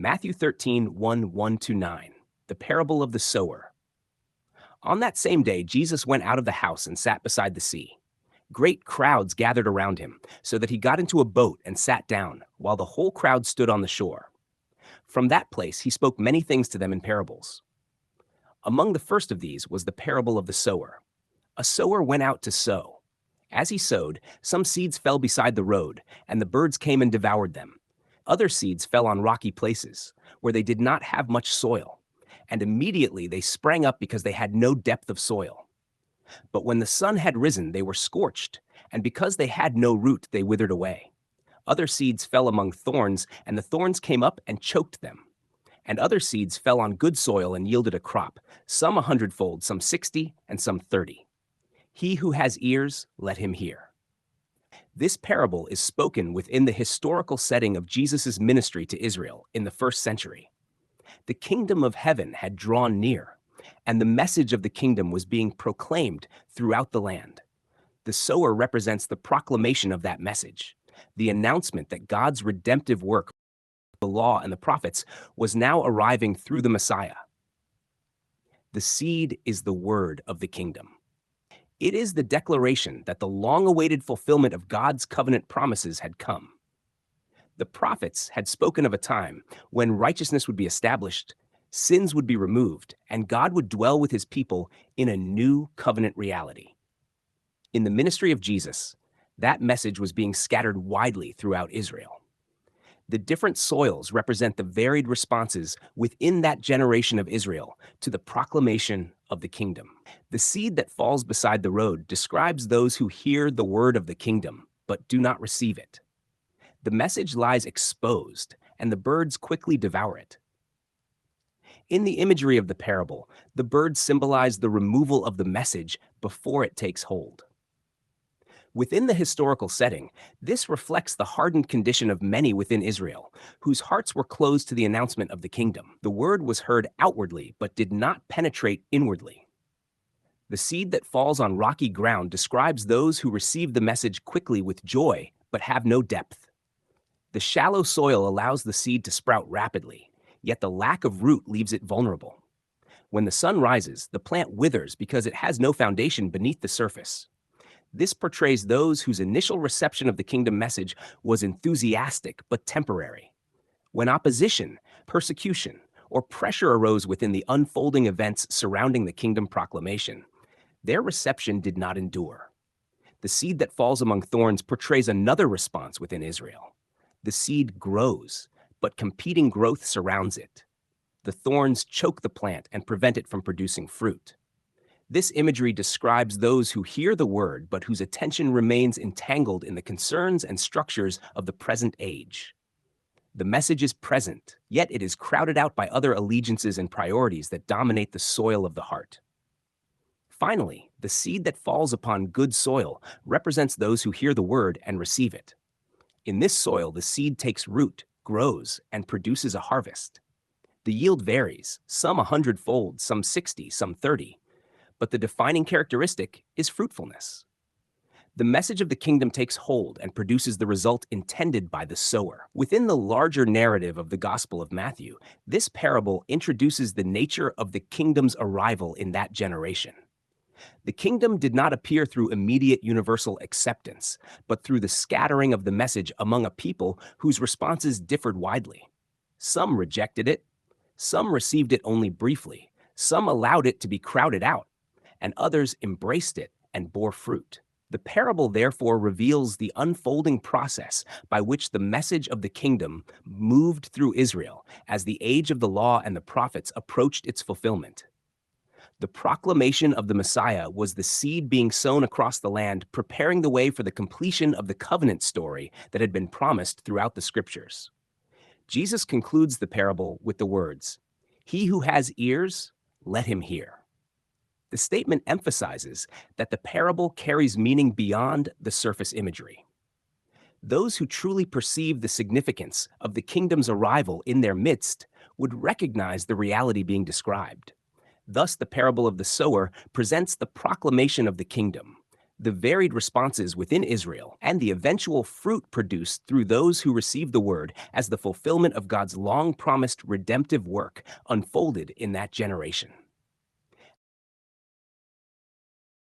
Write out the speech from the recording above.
Matthew 13, 1-9, the parable of the sower. On that same day, Jesus went out of the house and sat beside the sea. Great crowds gathered around him, so that he got into a boat and sat down, while the whole crowd stood on the shore. From that place he spoke many things to them in parables. Among the first of these was the parable of the sower. A sower went out to sow. As he sowed, some seeds fell beside the road, and the birds came and devoured them. Other seeds fell on rocky places, where they did not have much soil, and immediately they sprang up because they had no depth of soil. But when the sun had risen, they were scorched, and because they had no root, they withered away. Other seeds fell among thorns, and the thorns came up and choked them. And other seeds fell on good soil and yielded a crop, some 100-fold, some 60, and some 30. He who has ears, let him hear. This parable is spoken within the historical setting of Jesus' ministry to Israel in the first century. The kingdom of heaven had drawn near, and the message of the kingdom was being proclaimed throughout the land. The sower represents the proclamation of that message, the announcement that God's redemptive work, the law and the prophets, was now arriving through the Messiah. The seed is the word of the kingdom. It is the declaration that the long-awaited fulfillment of God's covenant promises had come. The prophets had spoken of a time when righteousness would be established, sins would be removed, and God would dwell with his people in a new covenant reality. In the ministry of Jesus, that message was being scattered widely throughout Israel. The different soils represent the varied responses within that generation of Israel to the proclamation of the kingdom. The seed that falls beside the road describes those who hear the word of the kingdom but do not receive it. The message lies exposed, and the birds quickly devour it. In the imagery of the parable, the birds symbolize the removal of the message before it takes hold. Within the historical setting, this reflects the hardened condition of many within Israel, whose hearts were closed to the announcement of the kingdom. The word was heard outwardly, but did not penetrate inwardly. The seed that falls on rocky ground describes those who receive the message quickly with joy, but have no depth. The shallow soil allows the seed to sprout rapidly, yet the lack of root leaves it vulnerable. When the sun rises, the plant withers because it has no foundation beneath the surface. This portrays those whose initial reception of the kingdom message was enthusiastic but temporary. When opposition, persecution, or pressure arose within the unfolding events surrounding the kingdom proclamation, their reception did not endure. The seed that falls among thorns portrays another response within Israel. The seed grows, but competing growth surrounds it. The thorns choke the plant and prevent it from producing fruit. This imagery describes those who hear the word but whose attention remains entangled in the concerns and structures of the present age. The message is present, yet it is crowded out by other allegiances and priorities that dominate the soil of the heart. Finally, the seed that falls upon good soil represents those who hear the word and receive it. In this soil, the seed takes root, grows, and produces a harvest. The yield varies, some 100-fold, some 60, some 30. But the defining characteristic is fruitfulness. The message of the kingdom takes hold and produces the result intended by the sower. Within the larger narrative of the Gospel of Matthew, this parable introduces the nature of the kingdom's arrival in that generation. The kingdom did not appear through immediate universal acceptance, but through the scattering of the message among a people whose responses differed widely. Some rejected it, some received it only briefly, some allowed it to be crowded out, and others embraced it and bore fruit. The parable therefore reveals the unfolding process by which the message of the kingdom moved through Israel as the age of the law and the prophets approached its fulfillment. The proclamation of the Messiah was the seed being sown across the land, preparing the way for the completion of the covenant story that had been promised throughout the scriptures. Jesus concludes the parable with the words, "He who has ears, let him hear." The statement emphasizes that the parable carries meaning beyond the surface imagery. Those who truly perceive the significance of the kingdom's arrival in their midst would recognize the reality being described. Thus, the parable of the sower presents the proclamation of the kingdom, The varied responses within Israel and the eventual fruit produced through those who received the word as the fulfillment of God's long promised redemptive work unfolded in that generation.